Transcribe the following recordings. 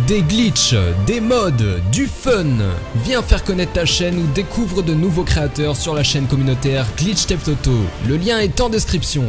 Des glitches, des mods, du fun. Viens faire connaître ta chaîne ou découvre de nouveaux créateurs sur la chaîne communautaire Glitch Teft Auto. Le lien est en description.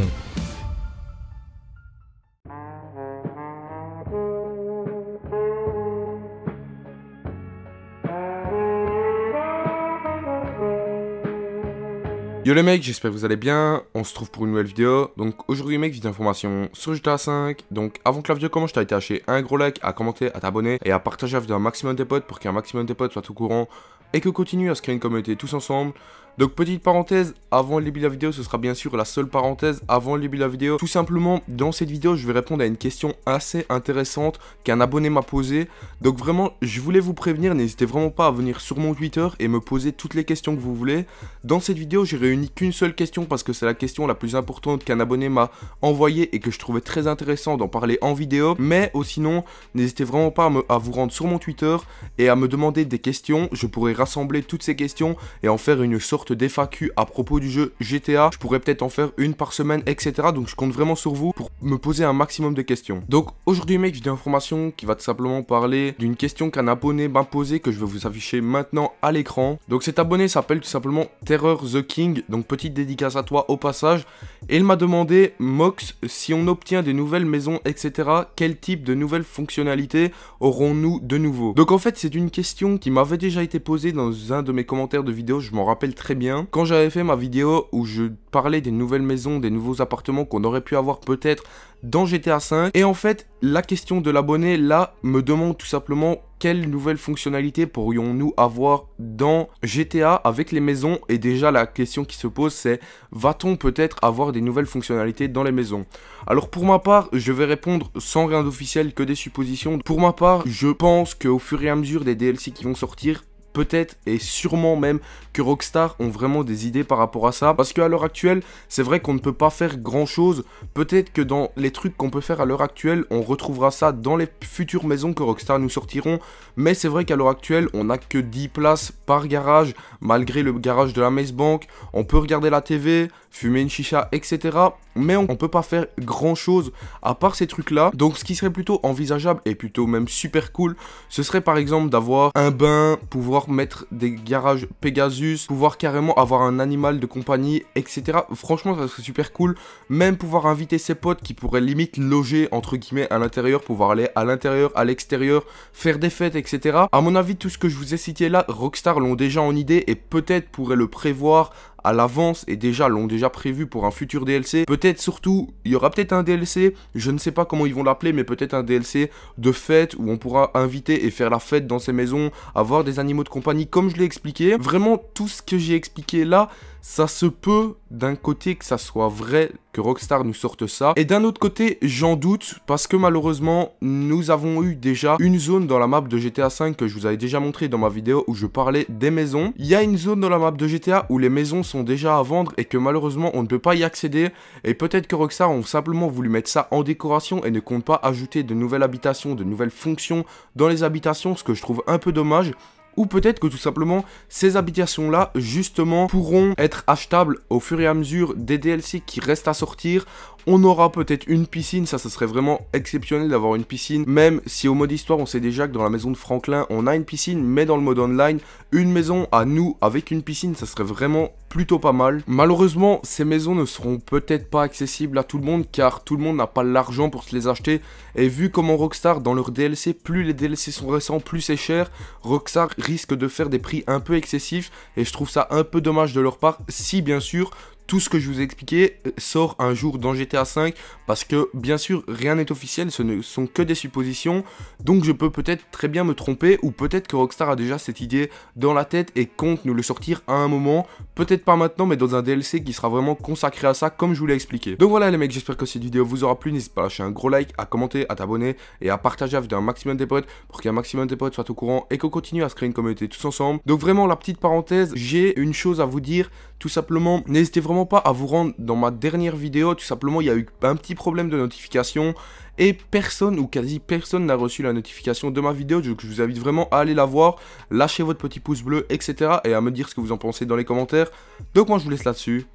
Yo les mecs, j'espère que vous allez bien, on se trouve pour une nouvelle vidéo. Donc aujourd'hui mec, vidéo d'information sur GTA 5. Donc avant que la vidéo commence, je t'invite à lâcher un gros like, à commenter, à t'abonner et à partager la vidéo à un maximum de potes pour qu'un maximum de potes soient au courant et que continue à se créer une communauté tous ensemble. Donc petite parenthèse, avant le début de la vidéo, ce sera bien sûr la seule parenthèse avant le début de la vidéo. Tout simplement, dans cette vidéo, je vais répondre à une question assez intéressante qu'un abonné m'a posée. Donc vraiment, je voulais vous prévenir, n'hésitez vraiment pas à venir sur mon Twitter et me poser toutes les questions que vous voulez. Dans cette vidéo, j'ai réuni qu'une seule question parce que c'est la question la plus importante qu'un abonné m'a envoyée et que je trouvais très intéressant d'en parler en vidéo. Mais sinon, n'hésitez vraiment pas à vous rendre sur mon Twitter et à me demander des questions. Je pourrai rassembler toutes ces questions et en faire une sorte d'FAQ à propos du jeu GTA. Je pourrais peut-être en faire une par semaine, etc. Donc je compte vraiment sur vous pour me poser un maximum de questions. Donc aujourd'hui mec, vidéo d'information qui va tout simplement parler d'une question qu'un abonné m'a posée que je vais vous afficher maintenant à l'écran. Donc cet abonné s'appelle tout simplement Terror the King. Donc petite dédicace à toi au passage. Et il m'a demandé, Mox, si on obtient des nouvelles maisons, etc., quel type de nouvelles fonctionnalités aurons-nous de nouveau? Donc en fait c'est une question qui m'avait déjà été posée dans un de mes commentaires de vidéo, je m'en rappelle très bien. Quand j'avais fait ma vidéo où je parlais des nouvelles maisons, des nouveaux appartements qu'on aurait pu avoir peut-être dans GTA 5. Et en fait, la question de l'abonné là me demande tout simplement quelles nouvelles fonctionnalités pourrions-nous avoir dans GTA avec les maisons. Et déjà la question qui se pose c'est, va-t-on peut-être avoir des nouvelles fonctionnalités dans les maisons? Alors pour ma part, je vais répondre sans rien d'officiel, que des suppositions. Pour ma part, je pense qu'au fur et à mesure des DLC qui vont sortir, peut-être et sûrement même que Rockstar ont vraiment des idées par rapport à ça. Parce qu'à l'heure actuelle, c'est vrai qu'on ne peut pas faire grand chose. Peut-être que dans les trucs qu'on peut faire à l'heure actuelle, on retrouvera ça dans les futures maisons que Rockstar nous sortiront. Mais c'est vrai qu'à l'heure actuelle, on n'a que 10 places par garage, malgré le garage de la Maze Bank. On peut regarder la TV, fumer une chicha, etc. Mais on peut pas faire grand chose à part ces trucs là. Donc ce qui serait plutôt envisageable et plutôt même super cool, ce serait par exemple d'avoir un bain, pouvoir mettre des garages Pegasus, pouvoir carrément avoir un animal de compagnie, etc. Franchement ça serait super cool. Même pouvoir inviter ses potes qui pourraient limite loger entre guillemets à l'intérieur, pouvoir aller à l'intérieur, à l'extérieur, faire des fêtes, etc. À mon avis tout ce que je vous ai cité là, Rockstar l'ont déjà en idée et peut-être pourrait le prévoir à l'avance et l'ont déjà prévu pour un futur DLC. Peut-être surtout, il y aura peut-être un DLC, je ne sais pas comment ils vont l'appeler, mais peut-être un DLC de fête où on pourra inviter et faire la fête dans ces maisons, avoir des animaux de compagnie comme je l'ai expliqué. Vraiment tout ce que j'ai expliqué là, ça se peut d'un côté que ça soit vrai, que Rockstar nous sorte ça, et d'un autre côté j'en doute parce que malheureusement nous avons eu déjà une zone dans la map de GTA 5 que je vous avais déjà montré dans ma vidéo où je parlais des maisons. Il y a une zone dans la map de GTA où les maisons sont déjà à vendre et que malheureusement on ne peut pas y accéder, et peut-être que Rockstar ont simplement voulu mettre ça en décoration et ne compte pas ajouter de nouvelles habitations, de nouvelles fonctions dans les habitations, ce que je trouve un peu dommage. Ou peut-être que tout simplement, ces habitations-là, justement, pourront être achetables au fur et à mesure des DLC qui restent à sortir. On aura peut-être une piscine, ça serait vraiment exceptionnel d'avoir une piscine. Même si au mode histoire, on sait déjà que dans la maison de Franklin, on a une piscine. Mais dans le mode online, une maison à nous avec une piscine, ça serait vraiment plutôt pas mal. Malheureusement, ces maisons ne seront peut-être pas accessibles à tout le monde car tout le monde n'a pas l'argent pour se les acheter. Et vu comment Rockstar, dans leurs DLC, plus les DLC sont récents, plus c'est cher, Rockstar risque de faire des prix un peu excessifs. Et je trouve ça un peu dommage de leur part, si bien sûr tout ce que je vous ai expliqué sort un jour dans GTA 5 parce que bien sûr rien n'est officiel, ce ne sont que des suppositions, donc je peux peut-être très bien me tromper ou peut-être que Rockstar a déjà cette idée dans la tête et compte nous le sortir à un moment, peut-être pas maintenant mais dans un DLC qui sera vraiment consacré à ça comme je vous l'ai expliqué. Donc voilà les mecs, j'espère que cette vidéo vous aura plu, n'hésitez pas à lâcher un gros like, à commenter, à t'abonner et à partager la vidéo à un maximum de potes pour qu'un maximum de potes soient au courant et qu'on continue à se créer une communauté tous ensemble. Donc vraiment la petite parenthèse, j'ai une chose à vous dire, tout simplement, n'hésitez vraiment pas à vous rendre dans ma dernière vidéo. Tout simplement il y a eu un petit problème de notification et personne ou quasi personne n'a reçu la notification de ma vidéo, donc je vous invite vraiment à aller la voir, lâcher votre petit pouce bleu, etc. et à me dire ce que vous en pensez dans les commentaires. Donc moi je vous laisse là-dessus,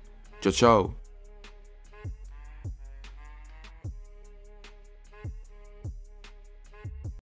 ciao ciao.